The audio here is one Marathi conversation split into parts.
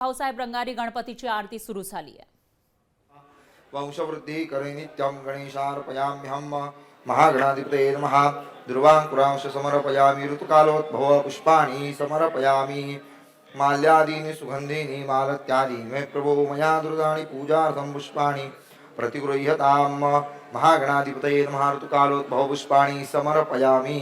भाऊसाहेब रंगारी गणपतीची आरती सुरू झाली आहे। वंशवृद्धि करे नित्यं गणेशार्पयाम्यहं महागणाधिपतये नमः। दुर्वांकुरांश समर्पयामि ऋतुकालोद्भव पुष्पाणि समर्पयामि माल्यादीनि सुगन्धीनि मालत्यादीनि मे प्रभो मया दुर्गाणि पूजार्थं पुष्पाणि प्रतिगृह्यतां महागणाधिपतये नमः। ऋतुकालोद्भव पुष्पाणि समर्पयामि।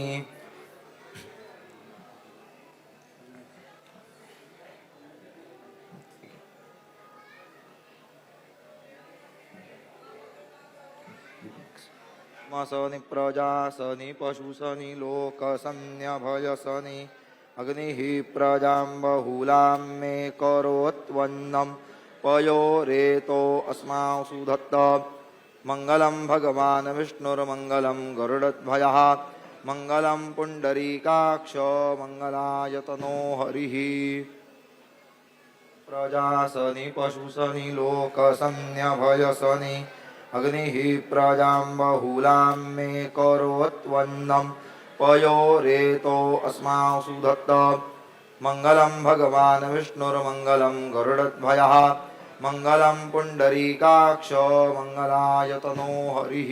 सनि प्रजा सनि पशु सनि लोक सन्यभय सनि अग्निः प्रजां बहुलां मे करोत्वन्नं पयोरेतो अस्मासु दत्त। मङ्गलं भगवान् विष्णुर्मङ्गलं गरुडध्वजः मङ्गलं पुण्डरीकाक्ष मङ्गलायतनो हरिः। प्रजा सनि पशु सनि लोक सन्यभय सनि अग्निः प्रजां बहुलां मे करोत्वन्नं पयोरेतो अस्मासु दत्त। मङ्गलं भगवान् विष्णुर्मङ्गलं गरुडध्वजः मङ्गलं पुण्डरीकाक्ष मङ्गलायतनो हरिः।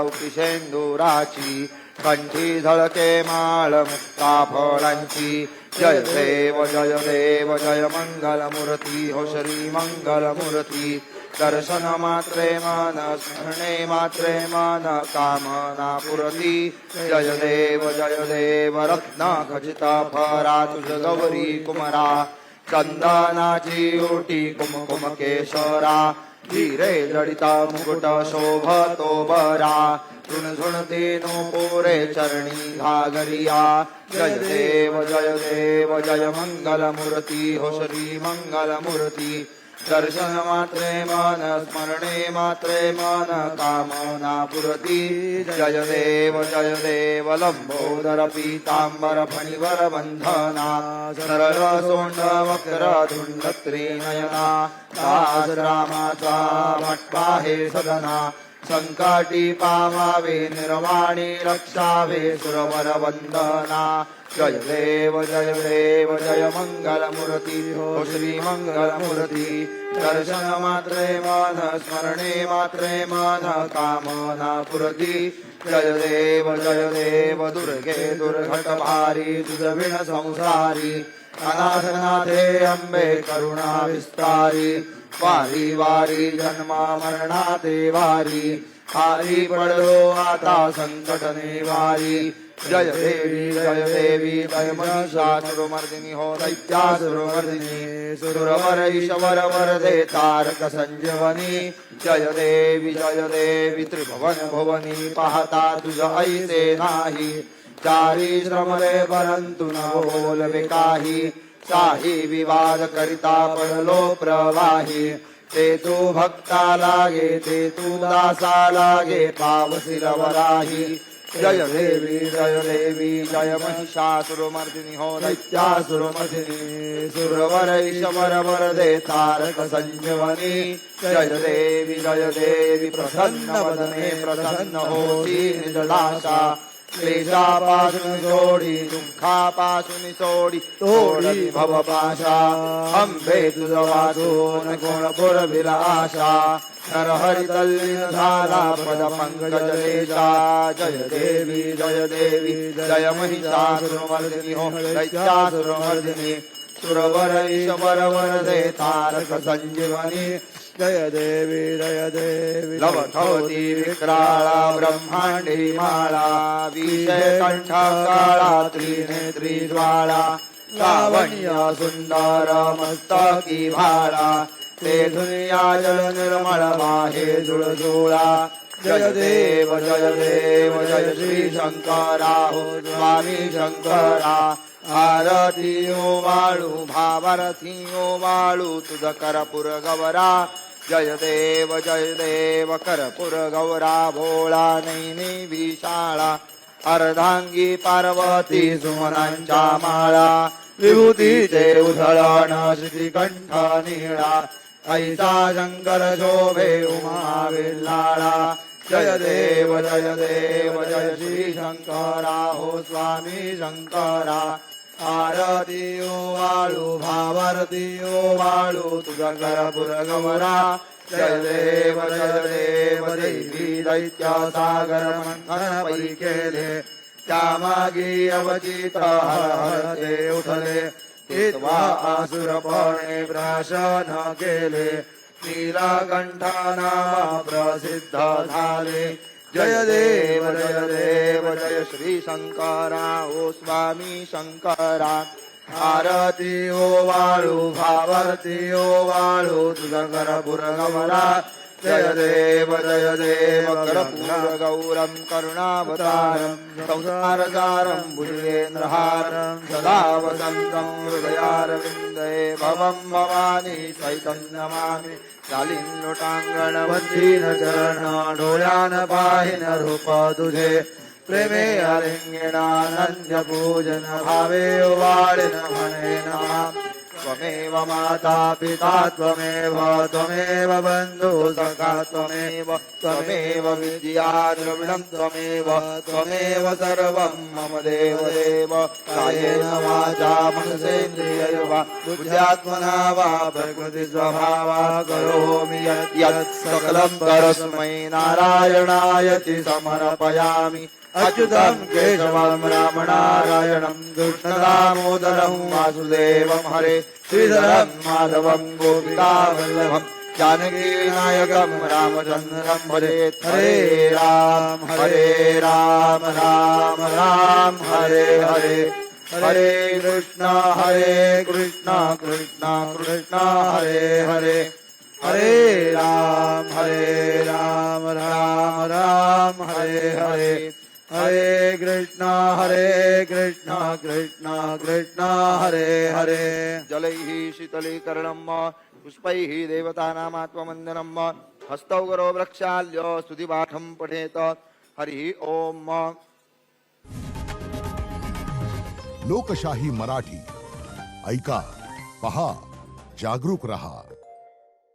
सुंदरौकिशेन्दुराची कंठी झळके माळ मुक्ता फळांची जय देव जय मंगलमूर्ती हो श्री मंगलमूर्ती। दर्शन मात्रे मन स्मरणे मात्रे मन कामना पुरती। जय देव रत्न खचित फरा तुझ गौरी कुमरा चंदनाची ओटी कुमकुम केशरा धीरे जडिता मुकुट शोभतो बरा झुणझुणते नो पोरे चरणी घागरिया। जय देव जय मंगलमूर्ती हो श्री मंगलमूर्ती। दर्शन मात्रे मन स्मरणे मात्रे मन कामना पुरती। जय देव लंबोदर पीतांबर फणिवर बंधना सरळ सोंड वक्र धुंड त्रिनयना दास रामाचा भट्टा हे सदना संकटी पावावे निर्वाणी रक्षावे सुरवर वंदना। जय देव जय मंगलमूर्ती हो श्री मंगलमूर्ती। दर्शन मात्रे मन स्मरणे मात्रे मन कामना पुरती। जय देव दुर्गे दुर्घट भारी तुझ विण संसारी अनाथनाथे अंबे करुणा विस्तारी। वारी वारी जन्मा मरणाते वारी हारी पडलो आता संकट निवारी। जय देवी जय महिषासुरमर्दिनी हो दैत्यासुरमर्दिनी सुरवर ईश्वर वरदे तारक संजीवनी। जय देवी त्रिभुवन भुवनी पाहता तुझ ऐसे नाही। चारी श्रमरे परंतु न बोलवे काही काही विवाद करिता पडलो प्रवाही। ते तू भक्ता लागे ते तू दासा लागे पावसिल वराही। जय देवी जय महिषासुरमर्दिनी हो दैत्यासुरमर्दिनी सुरवर ईश्वर वरदे तारक संजीवनी। जय देवी प्रसन्न वदने प्रसन्न होती निजलाशा। क्लेशापासून सोडी दुःखापासून सोडी तोडी भवपाशा। अंबे तुझ वाचून कोण पुरविला आशा नरहरी तल्लीन झाला पद पंकज देशा। जय देवी जय महिषासुरमर्दिनी हो दैत्यासुरमर्दिनी सुरवर ईश्वर वरदे तारक संजीवनी। जय देवी लवठवती विक्राळा ब्रह्मांडी माळा विषय कंठा काळा त्रिनेत्री ज्वाळा लावण्य सुंदर मस्तकी भाळा ते दुनिया जल निर्मळ माहे जुळजुळा जय देव जय श्री शंकरा हो स्वामी शंकरा आरतीओ वाळू भावारतीओ वाळू तुझ करपुर गौरा जय देव करपुर गौरा भोळा नैनी विशाळा अर्धांगी पार्वती सुमनांच्या माळा विभूतीचे उधळण श्रीकंठ निळा ऐसा शंकर शोभे उमा विल्लाळा जय देव जय श्री शंकरा हो स्वामी शंकरा आरती ओ वाळू भावारती ओ वाळू तुझा करपुर गौरा जय देव देवी दैत्य सागर मंथन पै केले त्यामागी अवचित हर ते उठले इत्वा आसुरपणे प्राशन केले नीलकंठा नाम प्रसिद्ध झाले जय देव जय श्री शंकरा ओ स्वामी शंकरा आरती ओ वाळू भावारती ओ वाळू तुझा करपुर गौरा जय देव कर्पूर गौरम करुणावतारम संसारसारम भुजगेन्द्रहारम सदा वसन्तं हृदयारविन्दे भवं भवानी सहितं नमामि शालिन्नुटाङ्गणवतीन चरण डोळ्यान पाहिन रूप तुझे प्रेमे अलिंगिणानन्य पूजन भावे वाळिन म्हणे नमः त्वमेव माता पिता त्वमेव बन्धु सखा त्वमेव विद्या द्रविणं त्वमेव सर्वं मम देव कायेन वाचा मनसेन्द्रियैर्वा बुद्ध्यात्मना वा प्रकृति स्वभावा करोमि यत् सकलं परस्मै नारायणायति समर्पयामि अच्युतं केशवं रामनारायणं कृष्णदामोदरं वासुदेवं हरे श्रीधरं माधवं गोपिकावल्लभं जानकीनायकं रामचन्द्रं भजे हरे राम राम राम हरे हरे हरे कृष्ण कृष्ण कृष्ण हरे हरे हरे राम राम राम हरे हरे हरे कृष्ण कृष्ण कृष्ण हरे हरे जलैः शीतलीकरणं पुष्पैः देवतानामात्मवन्दनं हस्तौ करो वृक्षाल्य स्तुतिपाठं पठेत हरिः ओम लोकशाही मराठी ऐका पहा जागरूक रहा।